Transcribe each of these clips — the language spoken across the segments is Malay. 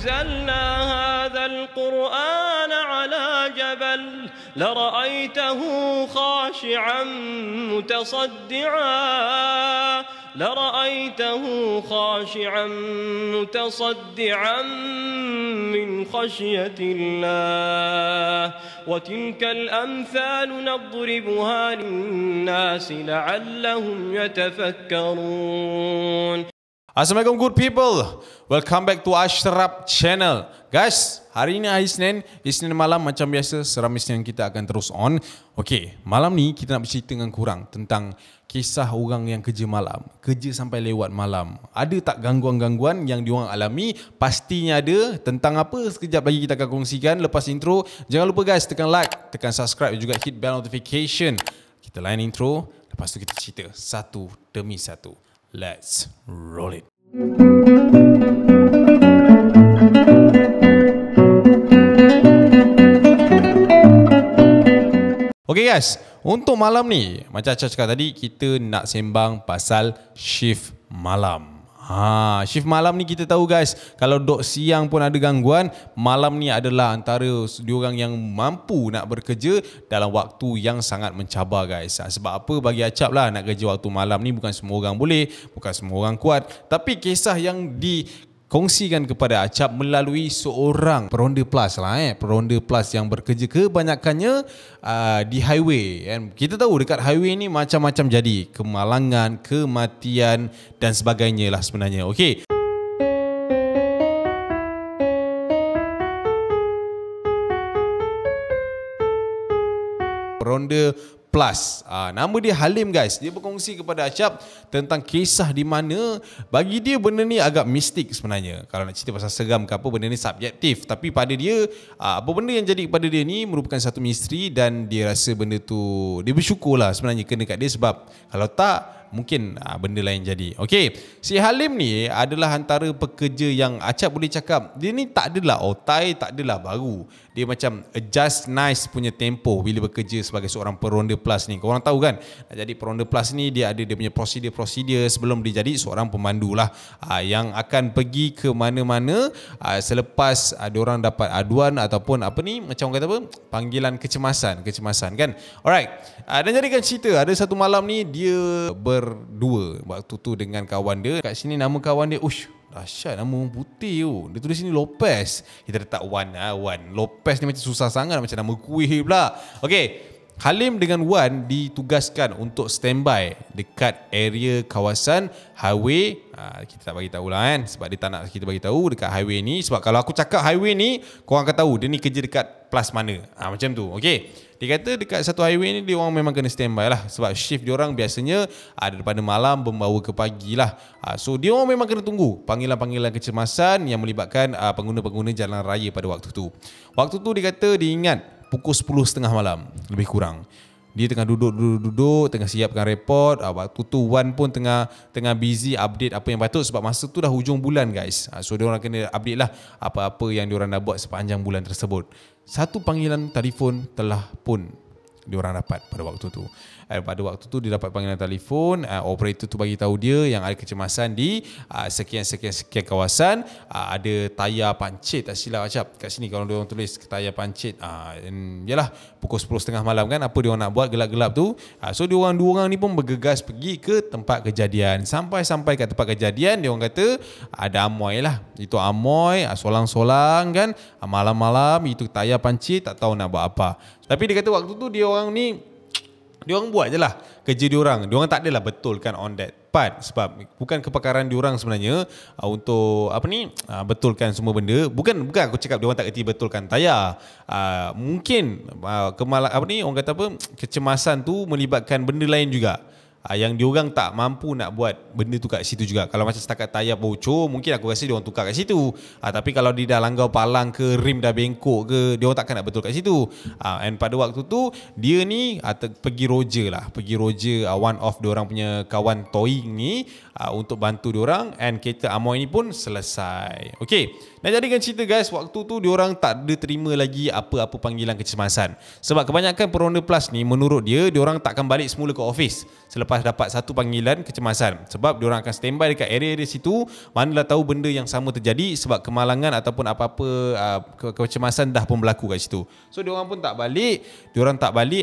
أنزلنا هذا القرآن على جبل لرأيته خاشعا متصدعا من خشية الله وتلك الأمثال نضربها للناس لعلهم يتفكرون. Assalamualaikum good people. Welcome back to Ashraf Channel. Guys, hari ini hari Isnin malam macam biasa Seram Isnin kita akan terus on. Okey, malam ni kita nak bercerita dengan korang tentang kisah orang yang kerja malam, kerja sampai lewat malam. Ada tak gangguan-gangguan yang diorang alami? Pastinya ada. Tentang apa? Sekejap lagi kita akan kongsikan lepas intro. Jangan lupa guys, tekan like, tekan subscribe dan juga hit bell notification. Kita lain intro, lepas tu kita cerita satu demi satu. Let's roll it. Okay guys, untuk malam ni macam Acah cakap tadi, kita nak sembang pasal shift malam. Shift malam ni kita tahu guys, kalau dok siang pun ada gangguan, malam ni adalah antara diorang yang mampu nak bekerja dalam waktu yang sangat mencabar guys. Sebab apa, bagi Acap lah, nak kerja waktu malam ni bukan semua orang boleh, bukan semua orang kuat. Tapi kisah yang dikongsikan kepada Acap melalui seorang peronda plus peronda plus yang bekerja kebanyakannya di highway. Kita tahu dekat highway ni macam-macam jadi, kemalangan, kematian dan sebagainya lah sebenarnya. Okey. Peronda plus. Nama dia Halim guys. Dia berkongsi kepada Acap tentang kisah di mana bagi dia benda ni agak mistik sebenarnya. Kalau nak cerita pasal seram ke apa, benda ni subjektif. Tapi pada dia, apa benda yang jadi kepada dia ni merupakan satu misteri dan dia rasa benda tu, dia bersyukur lah sebenarnya kena kat dia, sebab kalau tak mungkin benda lain jadi. Okey, si Halim ni adalah antara pekerja yang Acap boleh cakap dia ni tak adalah otai, tak adalah baru. Dia macam adjust nice punya tempo bila bekerja sebagai seorang peronda plus ni. Korang tahu kan, nak jadi peronda plus ni dia ada dia punya prosedur sebelum dia jadi seorang pemandu lah, yang akan pergi ke mana-mana selepas diorang dapat aduan ataupun apa ni, macam orang kata apa, panggilan kecemasan kan. Alright, dan jadikan cerita, ada satu malam ni dia berdua waktu tu dengan kawan dia. Kat sini nama kawan dia, dahsyat nama orang putih tu. Dia tulis sini Lopez. Kita letak Wan. Lopez ni macam susah sangat, macam nama kuih pula. Okey, Halim dengan Wan ditugaskan untuk standby dekat area kawasan highway. Kita tak bagi tahu lah kan, sebab dia tak nak kita bagi tahu dekat highway ni. Sebab kalau aku cakap highway ni, korang akan tahu dia ni kerja dekat plus mana. Macam tu. Okey, dia kata dekat satu highway ni dia orang memang kena standby lah, sebab shift dia orang biasanya ada daripada malam membawa ke pagi lah. So dia orang memang kena tunggu panggilan-panggilan kecemasan yang melibatkan pengguna-pengguna jalan raya pada waktu tu. Waktu tu dia kata dia ingat pukul 10.30 malam lebih kurang. Dia tengah duduk, tengah siapkan report. Waktu tu Wan pun tengah busy update apa yang patut, sebab masa tu dah hujung bulan guys. So dia orang kena update lah apa-apa yang dia orang dah buat sepanjang bulan tersebut. Satu panggilan telefon telah pun diorang dapat pada waktu tu. Pada waktu tu dia dapat panggilan telefon, operator tu bagi tahu dia yang ada kecemasan di sekian kawasan, ada tayar pancit, tak silap Acap kat sini kalau dia orang tulis tayar pancit. Yalah, pukul 10.30 malam kan, apa dia orang nak buat gelap-gelap tu. So dua orang ni pun bergegas pergi ke tempat kejadian. Sampai kat tempat kejadian, dia orang kata ada amoy lah. Itu amoy, solang-solang kan, malam-malam itu tayar pancit, tak tahu nak buat apa. Tapi dia kata waktu tu dia orang buat je lah kerja dia orang. Dia orang tak adalah betulkan on that part, sebab bukan kepakaran dia orang sebenarnya untuk betulkan semua benda. Bukan aku cakap dia orang tak kerti betulkan tayar. Mungkin orang kata apa, kecemasan tu melibatkan benda lain juga. Yang diorang tak mampu nak buat benda tu kat situ juga. Kalau macam setakat tayar bocor, mungkin aku rasa diorang tukar kat situ. Tapi kalau dia dah langgar palang ke, rim dah bengkok ke, diorang takkan nak betul kat situ. And pada waktu tu dia ni pergi Roger, one of diorang punya kawan towing ni, untuk bantu diorang. And kereta Amoy ni pun selesai. Okay, nak jadikan cerita guys, waktu tu diorang tak ada terima lagi apa-apa panggilan kecemasan. Sebab kebanyakan peronda PLAS ni menurut dia, diorang takkan balik semula ke office selepas dapat satu panggilan kecemasan. Sebab diorang akan standby dekat area situ, manalah tahu benda yang sama terjadi sebab kemalangan ataupun apa-apa kecemasan dah pun berlaku kat situ. So diorang pun tak balik,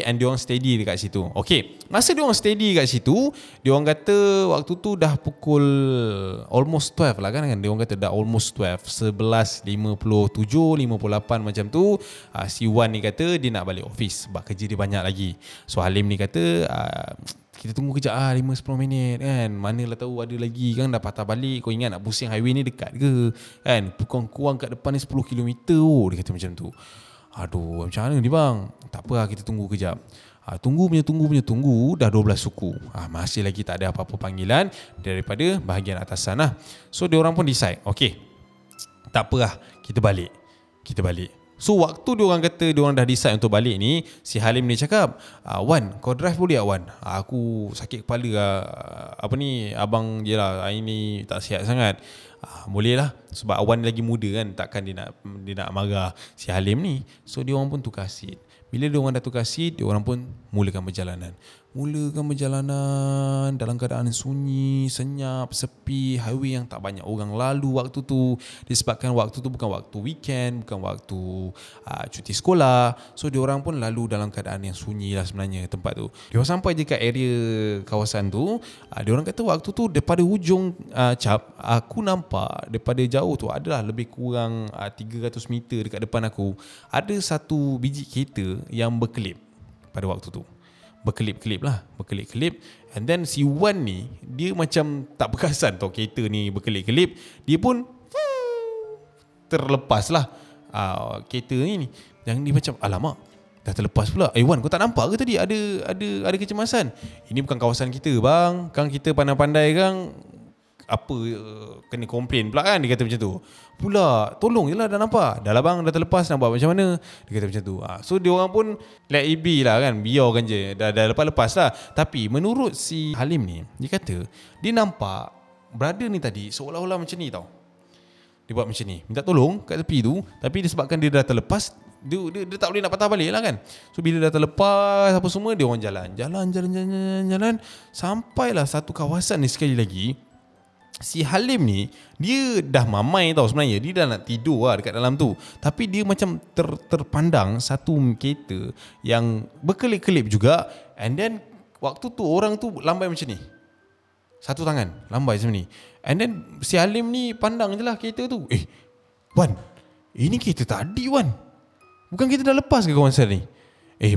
and diorang steady dekat situ. Okay, masa diorang steady kat situ, diorang kata waktu tu dah pukul almost 12 lah kan. Diorang kata dah almost 12, 11.57, 58 macam tu. Si Wan ni kata dia nak balik office sebab kerja dia banyak lagi. So Halim ni kata kita tunggu kejap 5-10 minit kan, manalah tahu ada lagi kan, dah patah balik. Kau ingat nak pusing highway ni dekat ke kan, kurang kat depan ni 10 km dia kata macam tu. Aduh, macam mana ni bang? Tak apa lah, kita tunggu kejap. Tunggu dah 12 suku. Masih lagi tak ada apa-apa panggilan daripada bahagian atasan lah. So diorang pun decide, okay, tak apa lah, kita balik. So waktu diorang kata diorang dah decide untuk balik ni, si Halim ni cakap, Wan, kau drive boleh tak Wan? Aku sakit kepala lah. Abang je lah, hari ni tak sihat sangat. Boleh lah, sebab Wan lagi muda kan, takkan dia nak marah si Halim ni. So diorang pun tukar seat. Bila diorang dah tukar seat, diorang pun mulakan perjalanan dalam keadaan sunyi, senyap, sepi, highway yang tak banyak orang lalu waktu tu. Disebabkan waktu tu bukan waktu weekend, bukan waktu cuti sekolah. So diorang pun lalu dalam keadaan yang sunyi lah sebenarnya tempat tu. Diorang sampai je kat area kawasan tu, diorang kata waktu tu daripada hujung Cap, aku nampak daripada jauh tu adalah lebih kurang 300 meter dekat depan aku, ada satu biji kereta yang berkelip pada waktu tu. Berkelip-kelip. And then si Wan ni, dia macam tak perasan tau kereta ni berkelip-kelip. Dia pun terlepas lah kereta ni. Yang ni macam, alamak, dah terlepas pula. Wan, kau tak nampak ke tadi ada kecemasan? Ini bukan kawasan kita bang, kan kita pandai-pandai kan, apa kena komplain pula kan, dia kata macam tu. Pula tolong je lah, dah nampak dah lah bang, dah terlepas, nak buat macam mana, dia kata macam tu. So dia orang pun let it be lah kan, biarkan je, dah lepas lah. Tapi menurut si Halim ni, dia kata dia nampak brother ni tadi seolah-olah macam ni tau. Dia buat macam ni, minta tolong kat tepi tu, tapi disebabkan dia dah terlepas, dia tak boleh nak patah balik lah kan. So bila dah terlepas apa semua, dia orang jalan, sampailah satu kawasan ni. Sekali lagi, si Halim ni, dia dah mamai tau sebenarnya. Dia dah nak tidur lah dekat dalam tu. Tapi dia macam terpandang satu kereta yang berkelip-kelip juga. And then waktu tu orang tu lambai macam ni, satu tangan lambai macam ni. And then si Halim ni pandang je lah kereta tu. Wan, ini kereta tadi Wan, bukan kita dah lepas ke kawasan ni?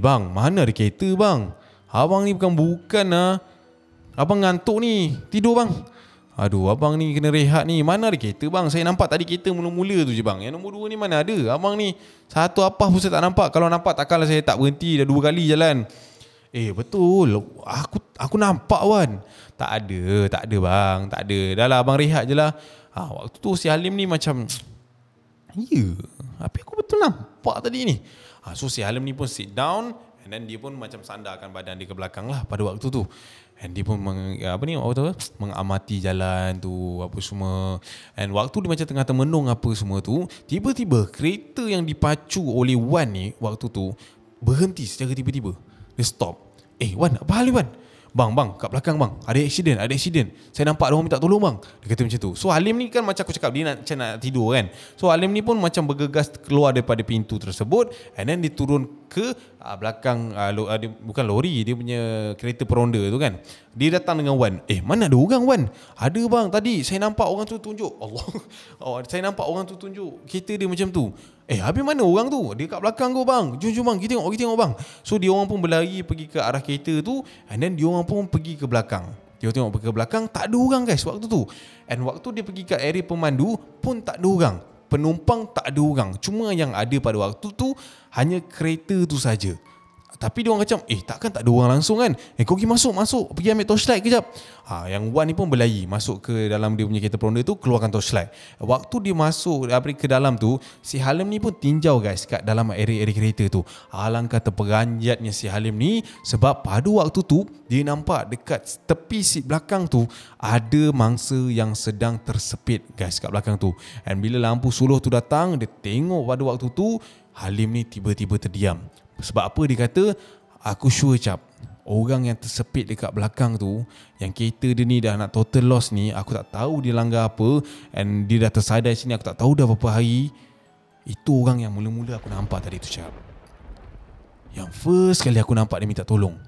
Bang, mana ada kereta bang? Abang ni bukan lah. Abang ngantuk ni, tidur bang. Aduh, abang ni kena rehat ni. Mana ada kereta bang? Saya nampak tadi kereta mula-mula tu je bang. Yang nombor 2 ni mana ada? Abang ni satu apa pun saya tak nampak. Kalau nampak takkanlah saya tak berhenti, dah 2 kali jalan. Betul, aku nampak Wan. Tak ada bang, tak ada. Dah lah abang rehat je lah. Waktu tu si Halim ni macam, tapi aku betul nampak tadi ni. So si Halim ni pun sit down, and then dia pun macam sandarkan badan dia ke belakang lah pada waktu tu. And dia pun mengamati jalan tu apa semua. And waktu dia macam tengah termenung apa semua tu, tiba-tiba kereta yang dipacu oleh Wan ni waktu tu berhenti secara tiba-tiba. Dia stop. Wan, apa hal ni Wan? Bang, kat belakang bang, ada accident. Saya nampak orang minta tolong bang. Dia kata macam tu. So Halim ni kan macam aku cakap, dia nak tidur kan. So Halim ni pun macam bergegas keluar daripada pintu tersebut. And then dia turun ke belakang, bukan lori, dia punya kereta peronda tu kan. Dia datang dengan Wan. Mana ada orang Wan? Ada bang, tadi saya nampak orang tu tunjuk. Allah. Saya nampak orang tu tunjuk kereta dia macam tu. Habis mana orang tu? Dia kat belakang kau bang. Jom bang, kita tengok bang. So dia orang pun berlari pergi ke arah kereta tu. And then dia orang pun pergi ke belakang. Dia tengok pergi ke belakang, tak ada orang guys waktu tu. And waktu dia pergi ke area pemandu pun tak ada orang. Penumpang tak ada orang. Cuma yang ada pada waktu tu hanya kereta tu saja. Tapi dia orang macam, takkan tak ada orang langsung kan? Kau pergi masuk, pergi ambil torchlight kejap. Yang Wan ni pun berlari masuk ke dalam dia punya kereta peronda tu, keluarkan torchlight. Waktu dia masuk ke dalam tu, si Halim ni pun tinjau guys kat dalam area kereta tu. Alangkah terperanjatnya si Halim ni, sebab pada waktu tu dia nampak dekat tepi seat belakang tu ada mangsa yang sedang tersepit guys kat belakang tu. Dan bila lampu suluh tu datang, dia tengok pada waktu tu Halim ni tiba-tiba terdiam. Sebab apa dia kata, aku sure cap, orang yang tersepit dekat belakang tu, yang kereta dia ni dah nak total loss ni, aku tak tahu dia langgar apa, and dia dah tersadar sini, aku tak tahu dah berapa hari. Itu orang yang mula-mula aku nampak tadi tu cap. Yang first kali aku nampak dia minta tolong.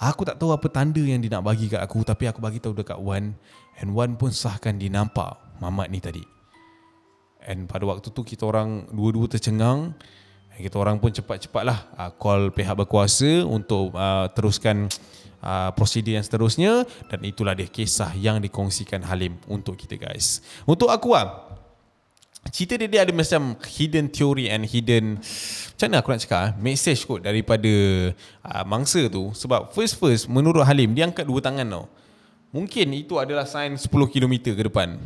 Aku tak tahu apa tanda yang dia nak bagi kat aku, tapi aku bagi tahu dekat Wan, and Wan pun sahkan dia nampak Mamat ni tadi. And pada waktu tu kita orang dua-dua tercengang. Kita orang pun cepat-cepatlah call pihak berkuasa untuk teruskan prosedur yang seterusnya. Dan itulah dia kisah yang dikongsikan Halim untuk kita guys. Untuk aku cerita dia ada macam hidden theory and hidden, macam mana aku nak cakap, message kot daripada mangsa tu. Sebab first menurut Halim, dia angkat dua tangan tau. Mungkin itu adalah sign 10 km ke depan.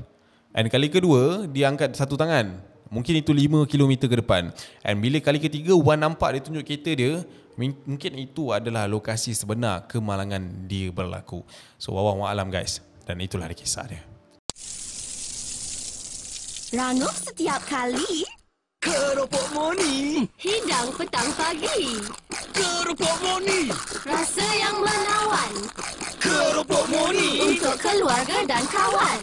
And kali kedua dia angkat satu tangan, mungkin itu 5 km ke depan. Dan bila kali ketiga Wan nampak dia tunjuk kereta dia, mungkin itu adalah lokasi sebenar kemalangan dia berlaku. So wallahu a'lam guys. Dan itulah dia kisah dia. Rangup setiap kali Keropok Moni, hidang petang pagi. Keropok Moni, Rasa yang menawan Keropok Moni, untuk keluarga dan kawan.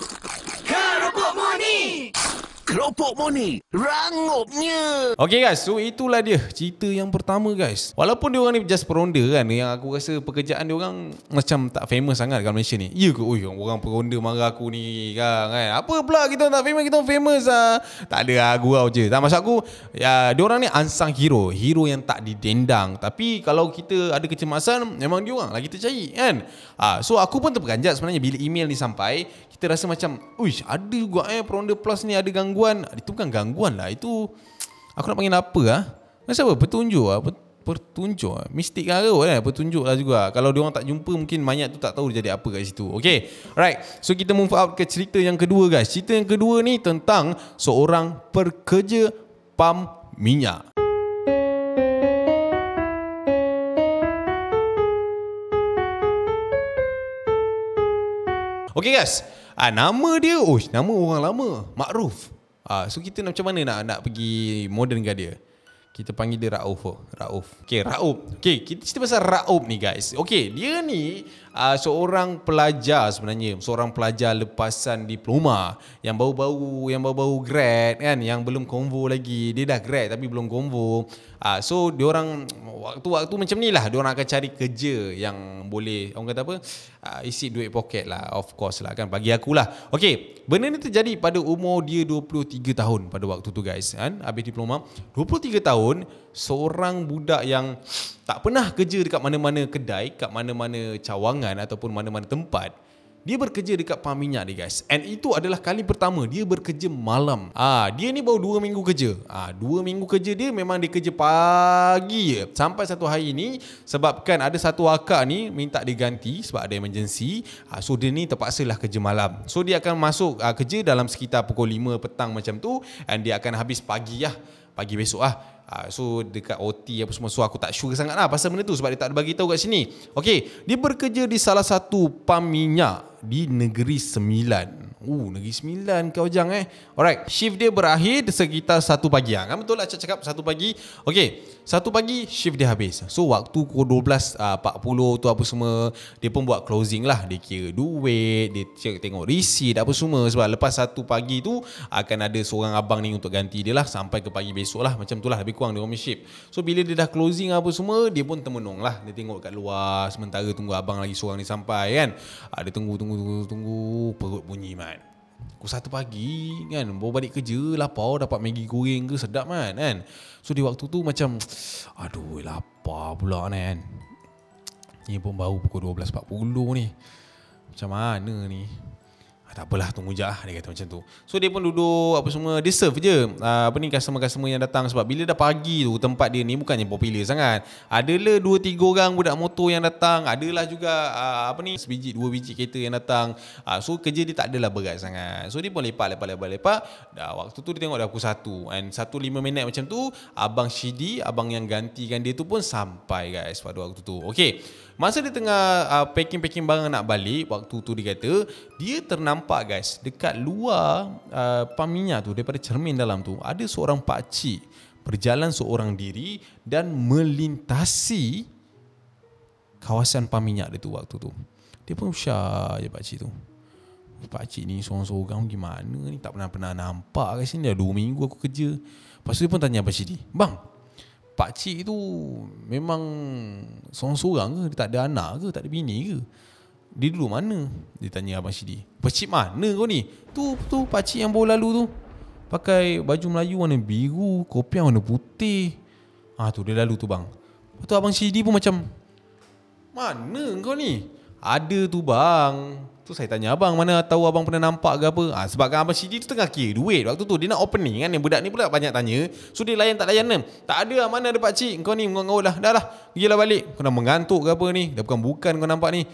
Keropok Moni, Keropok Moni, rangupnya. Okay guys, so itulah dia cerita yang pertama guys. Walaupun diorang ni just peronda kan, yang aku rasa pekerjaan diorang macam tak famous sangat kat Malaysia ni. Ya ke? Orang peronda marah aku ni kan. Apa pula kita tak famous, kita famous lah. Tak ada lah, gurau je. Tak, maksud aku, diorang ni unsung hero. Hero yang tak didendang. Tapi kalau kita ada kecemasan, memang diorang lah kita cari kan. So aku pun terperanjat sebenarnya bila email ni sampai. Kita rasa macam, uish, ada juga Peronda Plus ni ada gangguan. Itu bukan gangguan lah, itu aku nak panggil apa Macam apa? Petunjuk petunjuk mistik lah kot petunjuk lah juga. Kalau diorang tak jumpa, mungkin mayat tu tak tahu dia jadi apa kat situ. Okay, alright. So kita move out ke cerita yang kedua guys. Cerita yang kedua ni tentang seorang pekerja pam minyak. Okay guys, nama dia, nama orang lama, Makruf. So kita macam mana nak pergi modern ke dia? Kita panggil dia Rauf. Okay, Rauf. Okay, kita cerita pasal Rauf ni guys. Okay, dia ni seorang pelajar sebenarnya. Seorang pelajar lepasan diploma. Yang baru-baru grad kan. Yang belum konvo lagi. Dia dah grad tapi belum konvo. So, diorang waktu-waktu macam ni lah. Diorang akan cari kerja yang boleh, orang kata apa, isi duit poket lah. Of course lah kan. Bagi akulah. Okay, benda ni terjadi pada umur dia 23 tahun pada waktu tu guys. Kan? Habis diploma. 23 tahun. Seorang budak yang tak pernah kerja dekat mana-mana kedai, kat mana-mana cawangan ataupun mana-mana tempat. Dia bekerja dekat pam minyak ni guys. And itu adalah kali pertama dia bekerja malam. Dia ni baru 2 minggu kerja. 2 minggu kerja dia memang dia kerja pagi je. Sampai satu hari ni, sebabkan ada satu akak ni minta diganti sebab ada emergency. So dia ni terpaksalah kerja malam. So dia akan masuk kerja dalam sekitar pukul 5 petang macam tu. And dia akan habis pagi besok So dekat OT apa semua. So aku tak sure sangat lah pasal benda tu, sebab dia tak ada bagi tahu kat sini. Okay, dia bekerja di salah satu pam minyak di Negeri Sembilan. Negeri Sembilan kau jang Alright, shift dia berakhir sekitar 1 pagi. Kan betul lah cakap 1 pagi. Okay, 1 pagi shift dia habis. So waktu pukul 12.40 tu apa semua, dia pun buat closing lah. Dia kira duit, dia tengok receipt apa semua. Sebab lepas 1 pagi tu akan ada seorang abang ni untuk ganti dia lah sampai ke pagi besok lah. Macam tu lah lebih kurang dia orang shift. So bila dia dah closing apa semua, dia pun termenung lah. Dia tengok kat luar sementara tunggu abang lagi seorang ni sampai kan. Dia tunggu perut bunyi man. Pukul 1 pagi kan, baru balik kerja, lapar, dapat Maggi goreng ke, sedap kan. So di waktu tu macam aduh lapar pula kan. Ni pun baru pukul 12.40 ni. Macam mana ni? Tak apalah, tunggu je lah, dia kata macam tu. So dia pun duduk apa semua, dia serve je customer-customer yang datang. Sebab bila dah pagi tu, tempat dia ni bukannya popular sangat. Adalah 2-3 orang budak motor yang datang, adalah juga sebiji 2 biji kereta yang datang. So kerja dia tak adalah berat sangat. So dia pun lepak. Dah waktu tu dia tengok dah pukul 1 and 1:05 macam tu, Abang Shidi, abang yang gantikan dia tu pun sampai guys pada waktu tu. Okay, masa dia tengah packing barang nak balik, waktu tu dia kata dia ternampak guys, dekat luar pam minyak tu, daripada cermin dalam tu ada seorang pakcik berjalan seorang diri dan melintasi kawasan pam minyak dia tu waktu tu. Dia pun usah je pakcik tu. Pakcik ni seorang-seorang gimana ni, tak pernah nampak kat sini, dah 2 minggu aku kerja. Lepas tu dia pun tanya Abang Shidi, bang, pakcik tu memang seorang-seorang ke? Dia tak ada anak ke? Tak ada bini ke? Dia duduk mana? Dia tanya Abang Shidi. Pakcik mana kau ni? Tu pakcik yang baru lalu tu, pakai baju Melayu warna biru, kopiah warna putih. Tu dia lalu tu bang. Lepas tu Abang Shidi pun macam, mana kau ni? Ada tu bang. Tu saya tanya abang, mana tahu abang pernah nampak ke apa? Sebab kan Abang Shidi tu tengah kira duit waktu tu. Dia nak opening kan, yang budak ni pula banyak tanya. So dia layan tak layan. Tak ada, mana ada pakcik. Kau ni mengaut lah. Dah lah, pergilah balik. Kau dah mengantuk ke apa ni? Dah bukan kau nampak ni.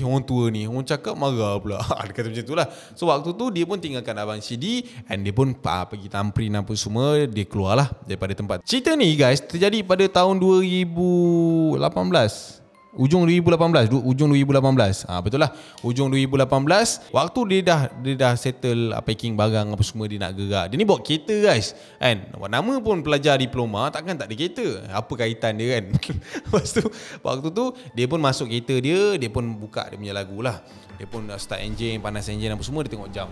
Orang tua ni, orang cakap marah pula. Dia kata macam tu lah. So waktu tu dia pun tinggalkan Abang Shidi and dia pun pergi tamprin apa semua. Dia keluar lah daripada tempat. Cerita ni guys terjadi pada tahun 2018, Ujung 2018. Betul lah, ujung 2018. Waktu dia dah settle packing barang apa semua, dia nak gerak. Dia ni bawa kereta guys, kan? Nama pun pelajar diploma, takkan tak ada kereta. Apa kaitan dia kan? Lepas tu waktu tu dia pun masuk kereta dia pun buka dia punya lagu lah. Dia pun start engine, panas engine apa semua. Dia tengok jam,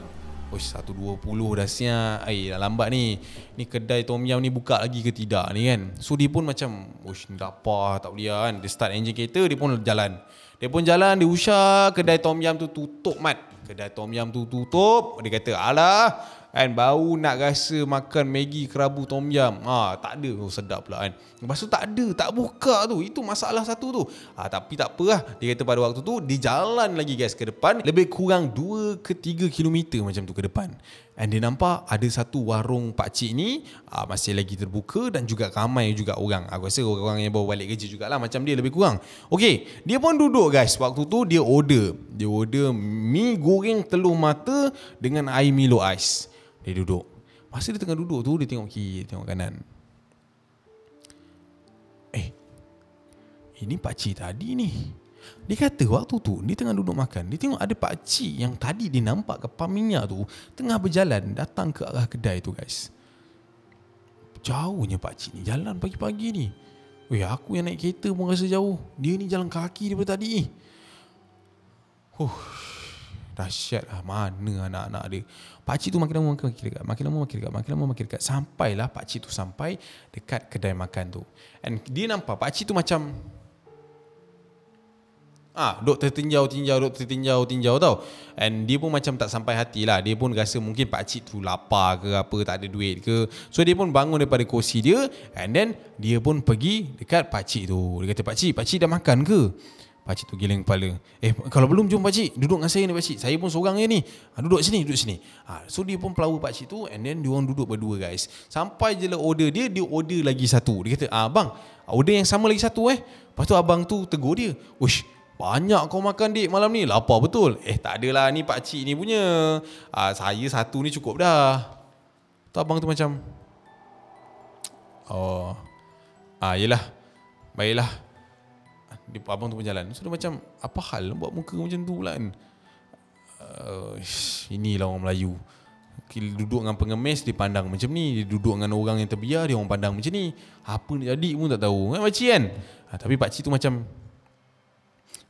1:20 dah siap. Dah lambat ni. Ni kedai tom yum ni buka lagi ke tidak ni kan. So dia pun macam, ni lapar, tak boleh kan. Dia start engine kereta, dia pun jalan. Dia usah kedai tom yum tu tutup mat. Kedai tom yum tu tutup. Dia kata, alah kan, baru nak rasa makan Maggi kerabu tom yum. Tak ada. Sedap pula kan. Lepas tu tak ada, tak buka tu. Itu masalah satu tu. Tapi tak apa lah. Dia kata pada waktu tu dia jalan lagi guys ke depan, lebih kurang 2 ke 3 kilometer macam tu ke depan. And dia nampak ada satu warung pakcik ni masih lagi terbuka dan juga ramai juga orang. Aku rasa orang yang bawa balik kerja jugalah macam dia lebih kurang. Okay, dia pun duduk guys. Waktu tu dia order mi goreng telur mata dengan air Milo ais. Dia duduk. Masa dia tengah duduk tu, dia tengok kiri, tengok kanan. Ini pakcik tadi ni. Dia kata waktu tu dia tengah duduk makan, dia tengok ada pakcik yang tadi dia nampak ke pam minyak tu tengah berjalan datang ke arah kedai tu guys. Jauhnya pakcik ni jalan pagi-pagi ni. Aku yang naik kereta pun rasa jauh. Dia ni jalan kaki daripada tadi. Dahsyat lah, mana anak-anak dia. Pakcik tu makin lama makin dekat. Sampailah pakcik tu sampai dekat kedai makan tu. And dia nampak pakcik tu macam duk tertinjau tau. And dia pun macam tak sampai hati lah. Dia pun rasa mungkin pakcik tu lapar ke apa, tak ada duit ke. So dia pun bangun daripada kursi dia, and then dia pun pergi dekat pakcik tu. Dia kata, pakcik dah makan ke? Pakcik tu giling kepala. Kalau belum, jom pakcik duduk dengan saya ni pakcik. Saya pun seorang je ni. Duduk sini. So dia pun pelawa pakcik tu, and then diorang duduk berdua guys. Sampai je lah order dia order lagi satu. Dia kata, abang, order yang sama lagi satu Lepas tu abang tu tegur dia. Banyak kau makan dik malam ni, lapar betul. Tak adalah, ni pakcik ni punya. Saya satu ni cukup dah. Tu abang tu macam, yelah, baiklah. Abang tu pun jalan. So dia macam, apa hal buat muka macam tu pula kan? Inilah orang Melayu. Duduk dengan pengemis dia pandang macam ni, dia duduk dengan orang yang terbiar dia orang pandang macam ni. Apa nak jadi pun tak tahu kan pakcik kan. Tapi pakcik tu macam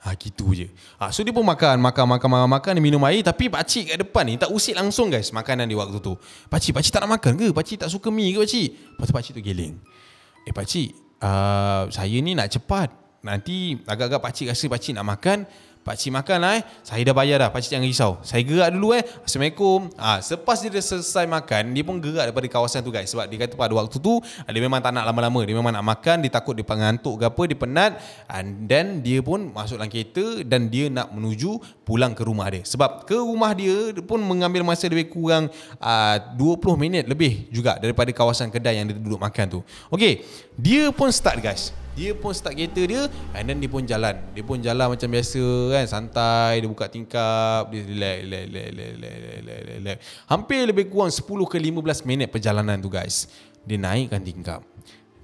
gitu je. So dia pun makan, dia minum air. Tapi pakcik kat depan ni tak usik langsung guys makanan dia waktu tu. Pakcik tak nak makan ke? Pakcik tak suka mi ke pakcik? Lepas tu pakcik tu geling. Pakcik, saya ni nak cepat. Nanti agak-agak pakcik rasa pakcik nak makan, Pakcik makan lah Saya dah bayar dah, pakcik jangan risau. Saya gerak dulu Assalamualaikum. Selepas dia dah selesai makan, dia pun gerak daripada kawasan tu guys. Sebab dia kata pada waktu tu dia memang tak nak lama-lama. Dia memang nak makan, dia takut dia ngantuk ke apa, dia penat. And then dia pun masuk dalam kereta dan dia nak menuju pulang ke rumah dia. Sebab ke rumah dia pun mengambil masa lebih kurang 20 minit lebih juga daripada kawasan kedai yang dia duduk makan tu. Okay, dia pun start guys. Dia pun start kereta dia, and then dia pun jalan. Dia pun jalan macam biasa kan, santai, dia buka tingkap, dia relax. Hampir lebih kurang 10 ke 15 minit perjalanan tu guys. Dia naikkan tingkap.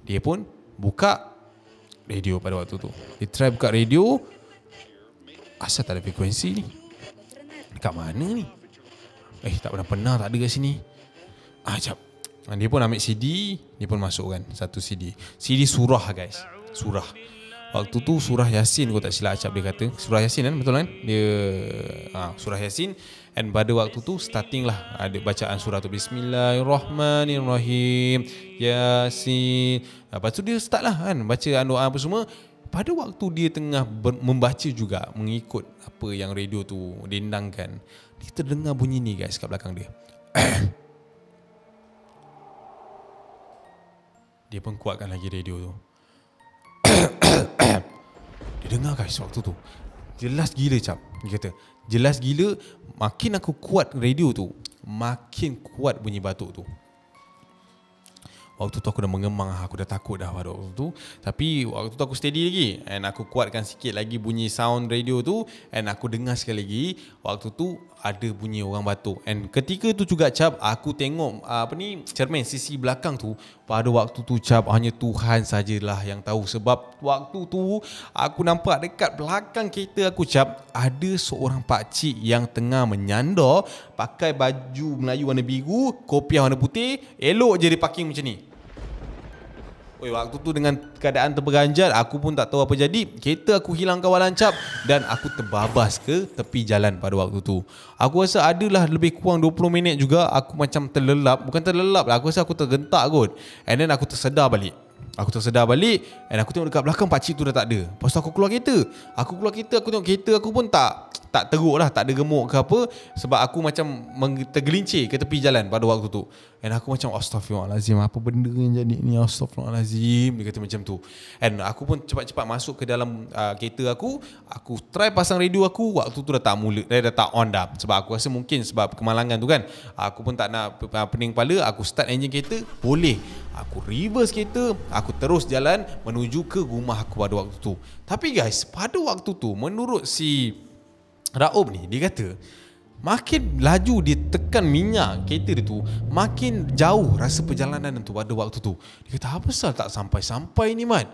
Dia pun buka radio pada waktu tu. Dia try buka radio. Asal tak ada frekuensi ni? Dekat mana ni? Tak pernah tak ada kat sini. Sekejap. Dia pun ambil CD, dia pun masukkan satu CD. CD surah guys. Surah. Waktu tu surah Yasin kau tak silap Acap dia kata. Surah Yasin kan, betul kan? Dia surah Yasin. And pada waktu tu starting lah ada bacaan surah tu, Bismillahirrahmanirrahim, Yasin. Lepas tu dia start lah kan, baca doa apa semua. Pada waktu dia tengah membaca juga, mengikut apa yang radio tu dendangkan, dia terdengar bunyi ni guys kat belakang dia. Dia pun kuatkan lagi radio tu. Dia dengar guys waktu tu. Jelas gila Cap. Dia kata, jelas gila. Makin aku kuat radio tu, makin kuat bunyi batuk tu. Waktu tu aku dah mengemang, aku dah takut dah pada waktu tu. Tapi waktu tu aku steady lagi, and aku kuatkan sikit lagi bunyi sound radio tu, and aku dengar sekali lagi. Waktu tu ada bunyi orang batuk. And ketika tu juga Cap, aku tengok cermin sisi belakang tu. Pada waktu tu Cap, hanya Tuhan sajalah yang tahu. Sebab waktu tu aku nampak dekat belakang kereta aku Cap, ada seorang pakcik yang tengah menyandar, pakai baju Melayu warna biru, kopiah warna putih. Elok je dia parking macam ni. Waktu tu dengan keadaan terperanjat, aku pun tak tahu apa jadi. Kereta aku hilang kawalan Cap, dan aku terbabas ke tepi jalan pada waktu tu. Aku rasa adalah lebih kurang 20 minit juga aku macam terlelap. Bukan terlelap lah, aku rasa aku tergentak kot. And then aku tersedar balik. And aku tengok dekat belakang pakcik tu dah tak ada. Lepas tu aku keluar kereta. Aku tengok kereta aku pun tak teruk lah, tak ada gemuk ke apa. Sebab aku macam tergelincir ke tepi jalan pada waktu tu. And aku macam astaghfirullahalazim, apa benda yang jadi ni, astaghfirullahalazim, dia kata macam tu. And aku pun cepat-cepat masuk ke dalam kereta aku. Aku try pasang radio aku. Waktu tu dah tak on dah. Sebab aku rasa mungkin sebab kemalangan tu kan. Aku pun tak nak pening kepala. Aku start enjin kereta, boleh. Aku reverse kereta, aku terus jalan menuju ke rumah aku pada waktu tu. Tapi guys, pada waktu tu menurut si Raub ni, dia kata makin laju dia tekan minyak kereta dia tu, makin jauh rasa perjalanan tu pada waktu tu. Dia kata, apa pasal tak sampai-sampai ni Mat?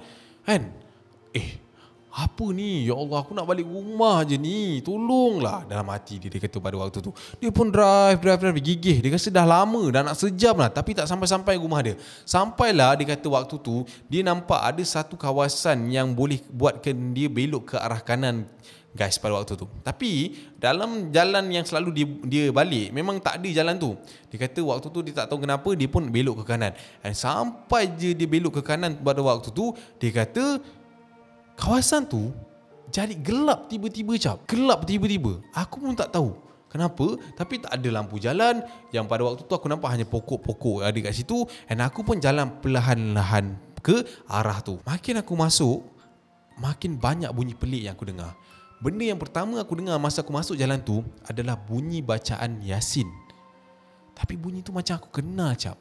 Kan? Apa ni? Ya Allah, aku nak balik rumah je ni. Tolonglah. Dalam hati dia kata pada waktu tu. Dia pun drive gigih. Dia rasa dah lama, dah nak sejam lah, tapi tak sampai-sampai rumah dia. Sampailah dia kata waktu tu dia nampak ada satu kawasan yang boleh buatkan dia belok ke arah kanan guys pada waktu tu. Tapi dalam jalan yang selalu dia balik, memang tak ada jalan tu. Dia kata waktu tu dia tak tahu kenapa dia pun belok ke kanan. Dan sampai je dia belok ke kanan pada waktu tu, dia kata kawasan tu jadi gelap tiba-tiba Cap. Gelap tiba-tiba. Aku pun tak tahu kenapa, tapi tak ada lampu jalan. Yang pada waktu tu aku nampak hanya pokok-pokok ada kat situ. Dan aku pun jalan perlahan-lahan ke arah tu. Makin aku masuk, makin banyak bunyi pelik yang aku dengar. Benda yang pertama aku dengar masa aku masuk jalan tu adalah bunyi bacaan Yasin. Tapi bunyi tu macam aku kenal Cap.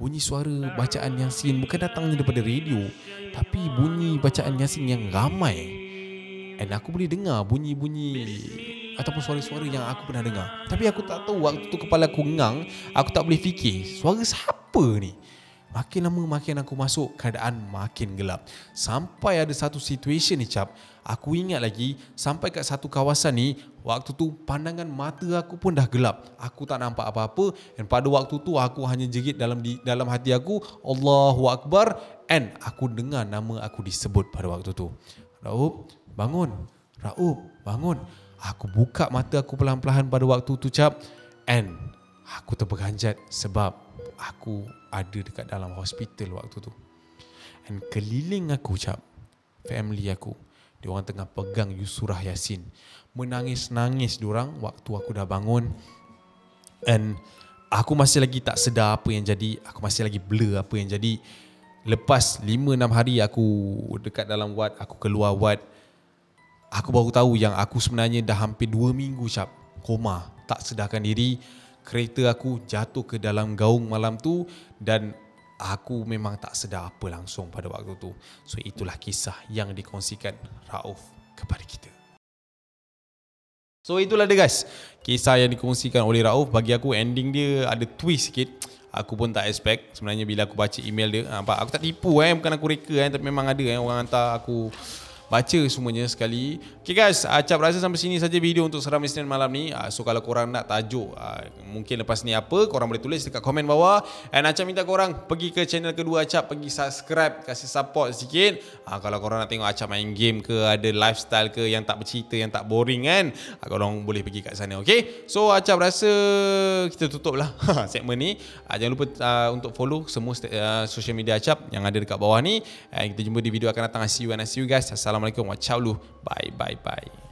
Bunyi suara bacaan Yasin bukan datangnya daripada radio, tapi bunyi bacaan Yasin yang ramai. And aku boleh dengar bunyi-bunyi ataupun suara-suara yang aku pernah dengar. Tapi aku tak tahu, waktu tu kepala aku ngang, aku tak boleh fikir suara siapa ni. Makin lama makin aku masuk, keadaan makin gelap. Sampai ada satu situation ni Cap, aku ingat lagi sampai kat satu kawasan ni, waktu tu pandangan mata aku pun dah gelap. Aku tak nampak apa-apa. Dan pada waktu tu aku hanya jerit dalam hati aku, Allahu Akbar. And aku dengar nama aku disebut pada waktu tu. Raub, bangun. Raub, bangun. Aku buka mata aku pelan-pelan pada waktu tu Cap. And aku terperanjat sebab aku ada dekat dalam hospital waktu tu. And keliling aku Cap, family aku, Diorang tengah pegang surah Yasin. Menangis-nangis diorang waktu aku dah bangun. And aku masih lagi tak sedar apa yang jadi. Aku masih lagi blur apa yang jadi. Lepas 5-6 hari aku dekat dalam ward, aku keluar ward, aku baru tahu yang aku sebenarnya dah hampir 2 minggu Syab koma, tak sedarkan diri. Kereta aku jatuh ke dalam gaung malam tu dan aku memang tak sedar apa langsung pada waktu tu. So itulah kisah yang dikongsikan Rauf kepada kita. So itulah dia guys, kisah yang dikongsikan oleh Rauf. Bagi aku ending dia ada twist sikit. Aku pun tak expect. Sebenarnya bila aku baca email dia, aku tak tipu bukan aku reka tapi memang ada orang hantar aku baca semuanya sekali. Okay guys, Acap rasa sampai sini saja video untuk Seram Isnin malam ni. So kalau korang nak tajuk mungkin lepas ni apa, korang boleh tulis dekat komen bawah. And Acap minta korang pergi ke channel kedua Acap, pergi subscribe, kasih support sikit. Kalau korang nak tengok Acap main game ke, ada lifestyle ke yang tak bercerita, yang tak boring kan, korang boleh pergi kat sana. Okay, so Acap rasa kita tutup lah segmen ni. Jangan lupa untuk follow semua social media Acap yang ada dekat bawah ni. Kita jumpa di video akan datang. See you guys. Assalamualaikum. Bye bye bye.